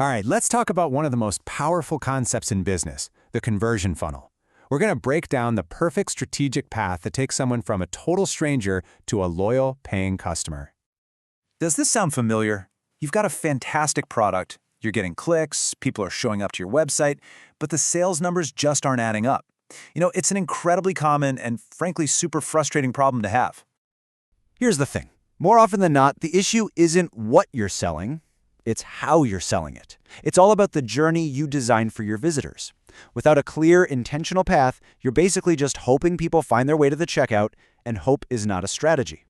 All right, let's talk about one of the most powerful concepts in business, the conversion funnel. We're going to break down the perfect strategic path that takes someone from a total stranger to a loyal, paying customer. Does this sound familiar? You've got a fantastic product, you're getting clicks, people are showing up to your website, but the sales numbers just aren't adding up. It's an incredibly common and frankly super frustrating problem to have. Here's the thing. More often than not, the issue isn't what you're selling, it's how you're selling it. It's all about the journey you design for your visitors. Without a clear, intentional path, you're basically just hoping people find their way to the checkout, and hope is not a strategy.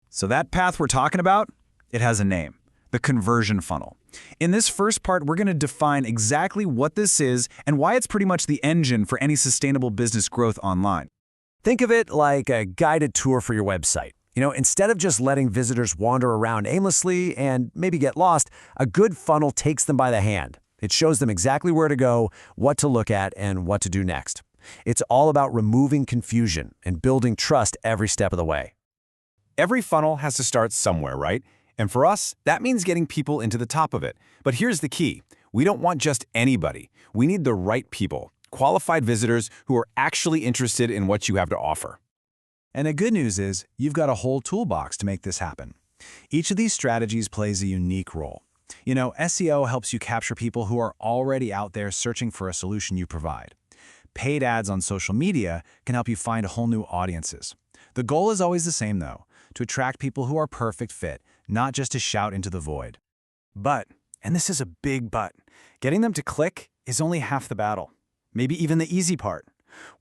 So that path we're talking about, it has a name, the conversion funnel. In this first part, we're going to define exactly what this is and why it's pretty much the engine for any sustainable business growth online. Think of it like a guided tour for your website. Instead of just letting visitors wander around aimlessly and maybe get lost, a good funnel takes them by the hand. It shows them exactly where to go, what to look at, and what to do next. It's all about removing confusion and building trust every step of the way. Every funnel has to start somewhere, right? And for us, that means getting people into the top of it. But here's the key. We don't want just anybody. We need the right people, qualified visitors who are actually interested in what you have to offer. And the good news is, you've got a whole toolbox to make this happen. Each of these strategies plays a unique role. SEO helps you capture people who are already out there searching for a solution you provide. Paid ads on social media can help you find whole new audiences. The goal is always the same, though, to attract people who are perfect fit, not just to shout into the void. But, and this is a big but, getting them to click is only half the battle, maybe even the easy part.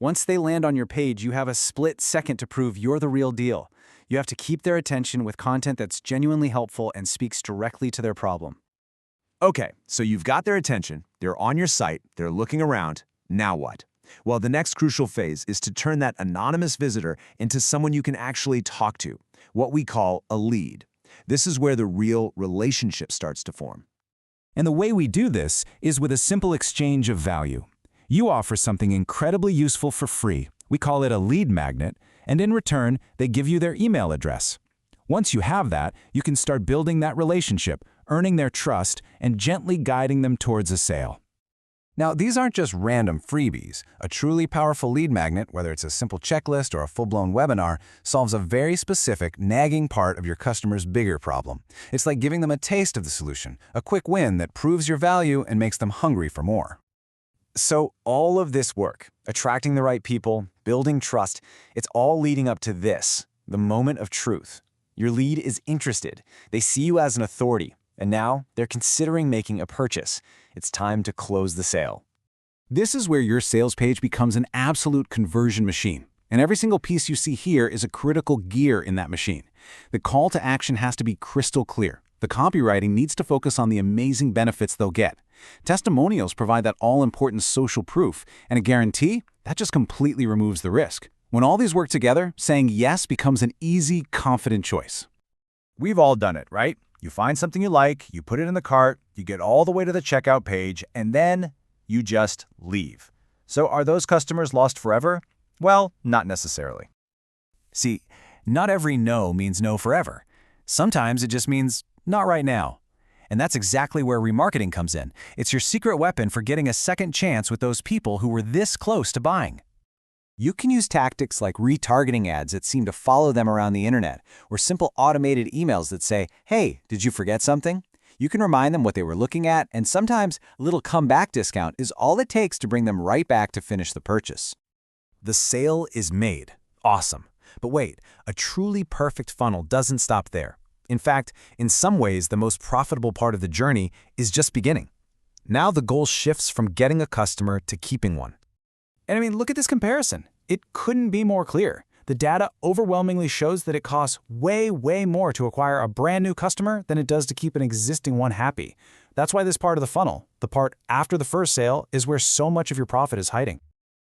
Once they land on your page, you have a split second to prove you're the real deal. You have to keep their attention with content that's genuinely helpful and speaks directly to their problem. Okay, so you've got their attention, they're on your site, they're looking around. Now what? Well, the next crucial phase is to turn that anonymous visitor into someone you can actually talk to, what we call a lead. This is where the real relationship starts to form. And the way we do this is with a simple exchange of value. You offer something incredibly useful for free. We call it a lead magnet, and in return, they give you their email address. Once you have that, you can start building that relationship, earning their trust, and gently guiding them towards a sale. Now, these aren't just random freebies. A truly powerful lead magnet, whether it's a simple checklist or a full-blown webinar, solves a very specific, nagging part of your customer's bigger problem. It's like giving them a taste of the solution, a quick win that proves your value and makes them hungry for more. So all of this work, attracting the right people, building trust, it's all leading up to this, the moment of truth. Your lead is interested. They see you as an authority, and now they're considering making a purchase. It's time to close the sale. This is where your sales page becomes an absolute conversion machine. And every single piece you see here is a critical gear in that machine. The call to action has to be crystal clear. The copywriting needs to focus on the amazing benefits they'll get. Testimonials provide that all-important social proof, and a guarantee, that just completely removes the risk. When all these work together, saying yes becomes an easy, confident choice. We've all done it, right? You find something you like, you put it in the cart, you get all the way to the checkout page, and then you just leave. So are those customers lost forever? Well, not necessarily. See, not every no means no forever. Sometimes it just means not right now. And that's exactly where remarketing comes in. It's your secret weapon for getting a second chance with those people who were this close to buying. You can use tactics like retargeting ads that seem to follow them around the internet, or simple automated emails that say, "Hey, did you forget something?" You can remind them what they were looking at, and sometimes a little comeback discount is all it takes to bring them right back to finish the purchase. The sale is made. Awesome. But wait, a truly perfect funnel doesn't stop there. In fact, in some ways, the most profitable part of the journey is just beginning. Now the goal shifts from getting a customer to keeping one. And look at this comparison. It couldn't be more clear. The data overwhelmingly shows that it costs way, way more to acquire a brand new customer than it does to keep an existing one happy. That's why this part of the funnel, the part after the first sale, is where so much of your profit is hiding.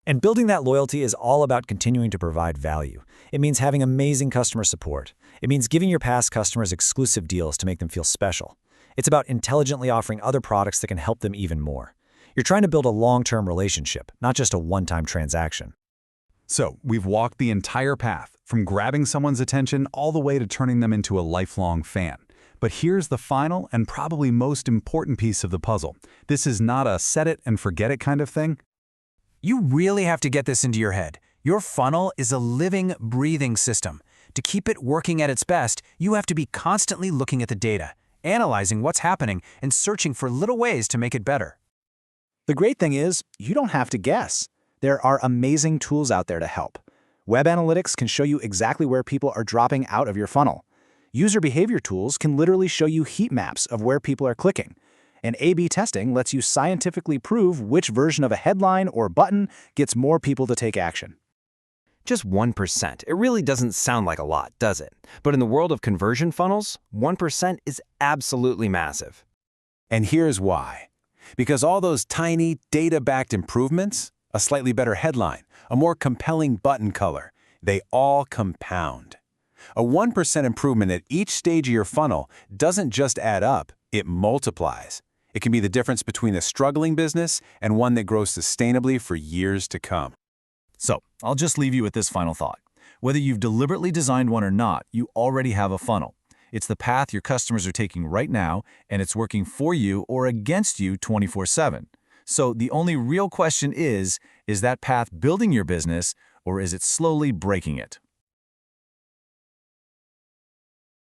And building that loyalty is all about continuing to provide value. It means having amazing customer support. It means giving your past customers exclusive deals to make them feel special. It's about intelligently offering other products that can help them even more. You're trying to build a long-term relationship, not just a one-time transaction. So we've walked the entire path, from grabbing someone's attention all the way to turning them into a lifelong fan. But here's the final and probably most important piece of the puzzle. This is not a set it and forget it kind of thing. You really have to get this into your head. Your funnel is a living, breathing system. To keep it working at its best, you have to be constantly looking at the data, analyzing what's happening, and searching for little ways to make it better. The great thing is, you don't have to guess. There are amazing tools out there to help. Web analytics can show you exactly where people are dropping out of your funnel. User behavior tools can literally show you heat maps of where people are clicking. And A/B testing lets you scientifically prove which version of a headline or button gets more people to take action. Just 1%. It really doesn't sound like a lot, does it? But in the world of conversion funnels, 1% is absolutely massive. And here's why. Because all those tiny, data-backed improvements, a slightly better headline, a more compelling button color, they all compound. A 1% improvement at each stage of your funnel doesn't just add up, it multiplies. It can be the difference between a struggling business and one that grows sustainably for years to come. So, I'll just leave you with this final thought. Whether you've deliberately designed one or not, you already have a funnel. It's the path your customers are taking right now, and it's working for you or against you 24/7. So the only real question is that path building your business, or is it slowly breaking it?